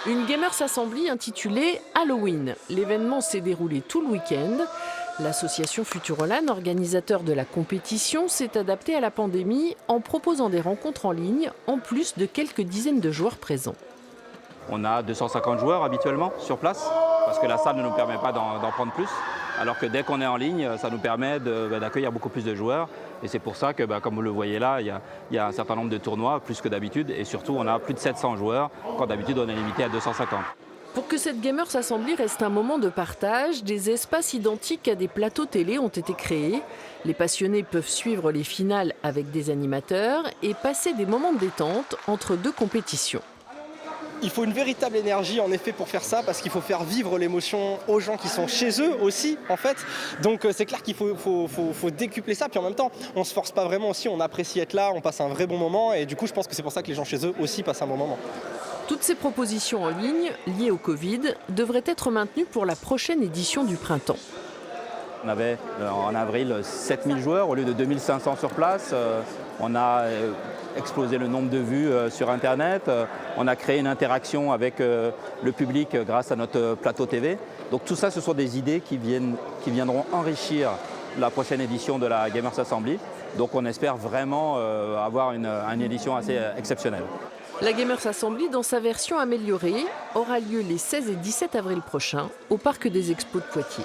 Une Gamers Assembly intitulée Halloween. L'événement s'est déroulé tout le week-end. L'association Futurolan, organisateur de la compétition, s'est adaptée à la pandémie en proposant des rencontres en ligne, en plus de quelques dizaines de joueurs présents. On a 250 joueurs habituellement sur place, parce que la salle ne nous permet pas d'en prendre plus. Alors que dès qu'on est en ligne, ça nous permet d'accueillir beaucoup plus de joueurs. Et c'est pour ça que, comme vous le voyez là, il y a un certain nombre de tournois, plus que d'habitude. Et surtout, on a plus de 700 joueurs, quand d'habitude on est limité à 250. Pour que cette Gamers Assembly reste un moment de partage, des espaces identiques à des plateaux télé ont été créés. Les passionnés peuvent suivre les finales avec des animateurs et passer des moments de détente entre deux compétitions. Il faut une véritable énergie en effet pour faire ça, parce qu'il faut faire vivre l'émotion aux gens qui sont chez eux aussi en fait. Donc c'est clair qu'il faut décupler ça, puis en même temps on se force pas vraiment aussi, on apprécie être là, on passe un vrai bon moment, et du coup je pense que c'est pour ça que les gens chez eux aussi passent un bon moment. Toutes ces propositions en ligne, liées au Covid, devraient être maintenues pour la prochaine édition du printemps. On avait en avril 7000 joueurs au lieu de 2500 sur place. On a explosé le nombre de vues sur Internet. On a créé une interaction avec le public grâce à notre plateau TV. Donc tout ça, ce sont des idées qui viendront enrichir la prochaine édition de la Gamers Assembly. Donc on espère vraiment avoir une édition assez exceptionnelle. La Gamers Assembly, dans sa version améliorée, aura lieu les 16 et 17 avril prochains au Parc des Expos de Poitiers.